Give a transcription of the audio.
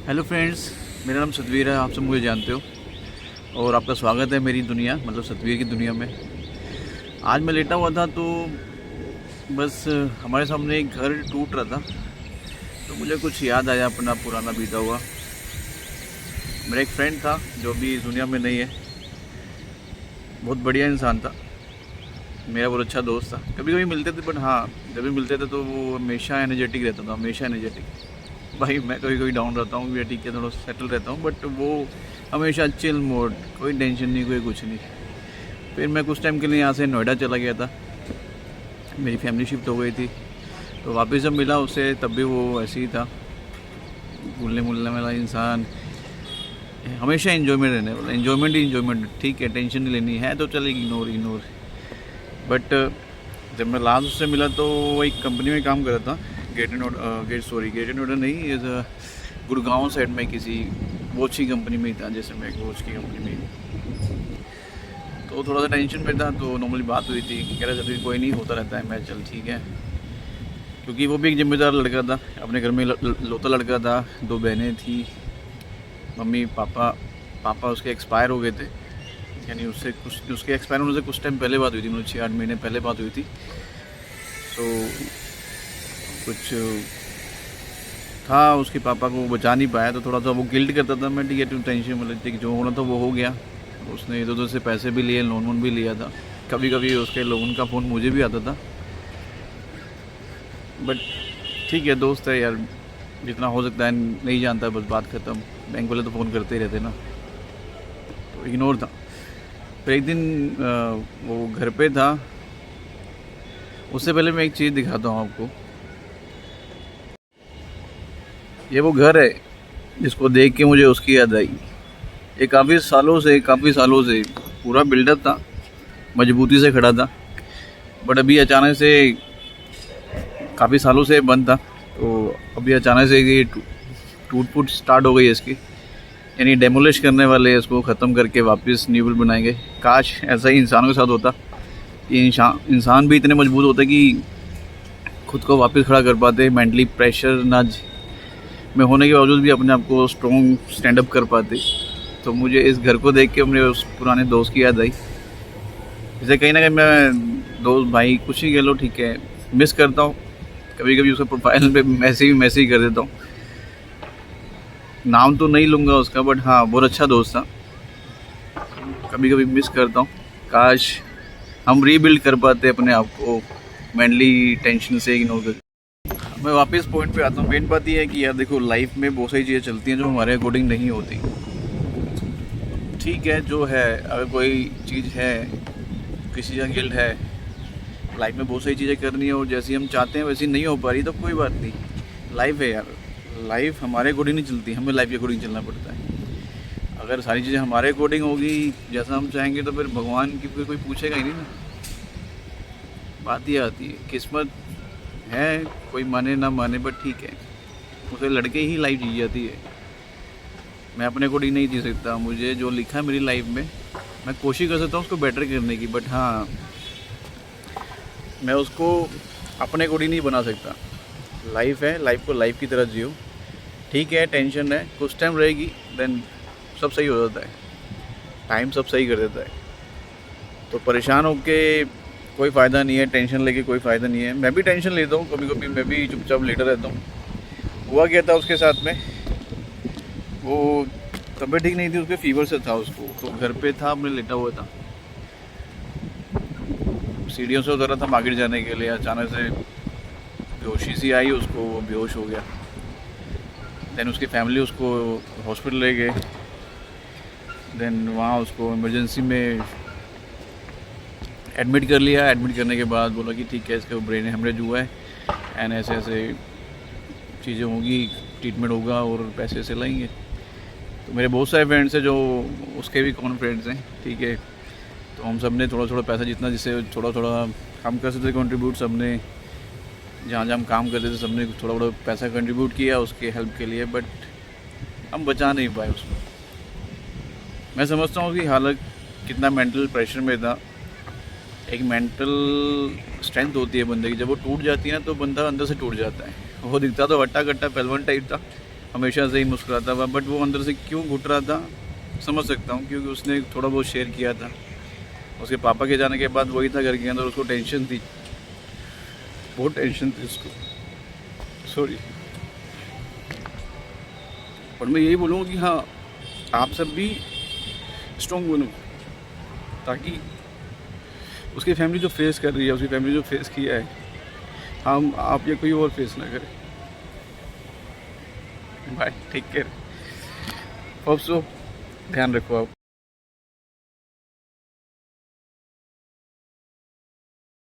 Hello friends, मेरा नाम सतवीर है। आप सब मुझे जानते हो और आपका स्वागत है मेरी दुनिया मतलब सतवीर की दुनिया में। आज मैं लेटा हुआ था तो बस हमारे सामने एक घर टूट रहा था, तो मुझे कुछ याद आया अपना पुराना बीता हुआ। मेरा एक फ्रेंड था जो भी इस दुनिया में नहीं है, बहुत बढ़िया इंसान था, मेरा बहुत अच्छा दोस्त था। कभी कभी मिलते थे, बट हाँ जब भी मिलते थे तो वो हमेशा एनर्जेटिक रहता था, हमेशा एनर्जेटिक। भाई मैं कभी कभी डाउन रहता हूँ, ठीक है थोड़ा सेटल रहता हूँ, बट वो हमेशा चिल मोड, कोई टेंशन नहीं, कोई कुछ नहीं। फिर मैं कुछ टाइम के लिए यहाँ से नोएडा चला गया था, मेरी फैमिली शिफ्ट हो गई थी, तो वापस जब मिला उससे तब भी वो ऐसे ही था, घुलने मुलने वाला इंसान, हमेशा इन्जॉयमेंट रहने वाला, इन्जॉयमेंट ही इन्जॉयमेंट। ठीक है, टेंशन नहीं लेनी है तो चलेगी, इग्नोर इग्नोर। बट जब मैं लास्ट उससे मिला तो वो एक कंपनी में काम कर रहा था, गेट एंड ऑर्डर नहीं, इज गुड़गांव साइड में किसी वॉच की कंपनी में ही था, जैसे मैं एक वॉच की कंपनी में ही। तो थोड़ा सा टेंशन में था, तो नॉर्मली बात हुई थी, कह रहा था कोई नहीं, होता रहता है। मैं चल ठीक है, क्योंकि वो भी एक जिम्मेदार लड़का था, अपने घर में लौता लड़का था, 2 बहनें थी, मम्मी पापा उसके एक्सपायर हो गए थे, यानी उसके एक्सपायर होने से कुछ टाइम पहले बात हुई थी, मतलब 6-8 महीने पहले बात हुई थी। तो कुछ था, उसके पापा को बचा नहीं पाया, तो थोड़ा सा वो गिल्ट करता था। मैं ठीक है, तुम टेंशन मतलब ठीक, जो होना था वो हो गया। उसने इधर उधर से पैसे भी लिए, लोन वोन भी लिया था, कभी कभी उसके लोन का फ़ोन मुझे भी आता था। बट ठीक है, दोस्त है यार, जितना हो सकता है नहीं जानता, बस बात ख़त्म। बैंक वाले तो फ़ोन करते ही रहते ना, तो इग्नोर था। फिर एक दिन वो घर पे था, उससे पहले मैं एक चीज़ दिखाता हूँ आपको। ये वो घर है जिसको देख के मुझे उसकी याद आई। ये काफ़ी सालों से पूरा बिल्डअप था, मजबूती से खड़ा था, बट अभी अचानक से, काफ़ी सालों से बंद था, तो अभी अचानक से ये टूट फूट स्टार्ट हो गई है इसकी, यानी डेमोलिश करने वाले इसको ख़त्म करके वापस न्यू बिल्ड बनाएंगे। काश ऐसा ही इंसानों के साथ होता, ये इंसान भी इतने मजबूत होते कि खुद को वापस खड़ा कर पाते, मेंटली प्रेशर ना में होने के बावजूद भी अपने आप को स्ट्रॉन्ग स्टैंड अप कर पाते। तो मुझे इस घर को देख के अपने उस पुराने दोस्त की याद आई। जैसे कहीं ना कहीं मैं दोस्त भाई कुछ ही कह लो, ठीक है, मिस करता हूँ। कभी कभी उसका प्रोफाइल पे मैसेज कर देता हूँ, नाम तो नहीं लूँगा उसका, बट हाँ बहुत अच्छा दोस्त था। कभी कभी मिस करता हूँ, काश हम रीबिल्ड कर पाते अपने आप को मेंटली टेंशन से इग्नोर कर। मैं वापस पॉइंट पे आता हूँ। मेन बात ये है कि यार देखो, लाइफ में बहुत सारी चीज़ें चलती हैं जो हमारे अकॉर्डिंग नहीं होती। ठीक है, जो है, अगर कोई चीज़ है, किसी का गिल्ट है, लाइफ में बहुत सारी चीज़ें करनी है और जैसी हम चाहते हैं वैसी नहीं हो पा रही, तो कोई बात नहीं, लाइफ है यार। लाइफ हमारे अकॉर्डिंग नहीं चलती, हमें लाइफ के अकॉर्डिंग चलना पड़ता है। अगर सारी चीज़ें हमारे अकॉर्डिंग होगी, जैसा हम चाहेंगे, तो फिर भगवान की फिर कोई पूछेगा ही नहीं ना। बात ये आती है, किस्मत है, कोई माने ना माने, बट ठीक है, उसे लड़के ही लाइफ जी जाती है। मैं अपने अकॉर्डिंग नहीं जी सकता, मुझे जो लिखा है मेरी लाइफ में, मैं कोशिश कर सकता हूँ उसको बेटर करने की, बट हाँ मैं उसको अपने अकॉर्डिंग नहीं बना सकता। लाइफ है, लाइफ को लाइफ की तरह जियो। ठीक है, टेंशन है, कुछ टाइम रहेगी, देन सब सही हो जाता है, टाइम सब सही कर देता है। तो परेशान होके कोई फ़ायदा नहीं है, टेंशन लेके कोई फ़ायदा नहीं है। मैं भी टेंशन लेता हूँ कभी कभी, मैं भी चुपचाप लेटा रहता हूँ। हुआ क्या था उसके साथ में, वो तबीयत ठीक नहीं थी, उसके फीवर से था उसको, तो घर पे था, अपने लेटा हुआ था, सीढ़ियों से उतरा था मार्केट जाने के लिए, अचानक से बेहोशी सी आई उसको, वो बेहोश हो गया। देन उसकी फैमिली उसको हॉस्पिटल ले गए, देन वहाँ उसको इमरजेंसी में एडमिट कर लिया। एडमिट करने के बाद बोला कि ठीक है, इसका ब्रेन हेमरेज हुआ है एंड ऐसे ऐसे चीज़ें होगी, ट्रीटमेंट होगा और पैसे ऐसे लाएंगे। तो मेरे बहुत सारे फ्रेंड्स हैं जो उसके भी कॉमन फ्रेंड्स हैं, ठीक है, तो हम सब ने थोड़ा थोड़ा पैसा, जितना जिससे थोड़ा थोड़ा हम कर सकते कंट्रीब्यूट, सब ने जहाँ जहाँ हम काम करते थे सब ने थोड़ा थोड़ा पैसा कंट्रीब्यूट किया उसके हेल्प के लिए, बट हम बचा नहीं पाए उसको। मैं समझता हूँ कि हालांकि कितना मेंटल प्रेशर में था। एक मेंटल स्ट्रेंथ होती है बंदे की, जब वो टूट जाती है ना, तो बंदा अंदर से टूट जाता है। वो दिखता तो हट्टा कट्टा पहलवान टाइप था, हमेशा से ही मुस्कुराता हुआ, बट वो अंदर से क्यों घुट रहा था समझ सकता हूँ, क्योंकि उसने थोड़ा बहुत शेयर किया था। उसके पापा के जाने के बाद वही था घर के अंदर, उसको टेंशन थी, बहुत टेंशन थी उसको, सॉरी। और मैं यही बोलूँगा कि हाँ, आप सब भी स्ट्रॉन्ग बनो, ताकि उसकी फैमिली जो फेस कर रही है, उसकी फैमिली जो फेस किया है, हम आप या कोई और फेस ना करे। Bye, take care, hope so, ध्यान रखो आप।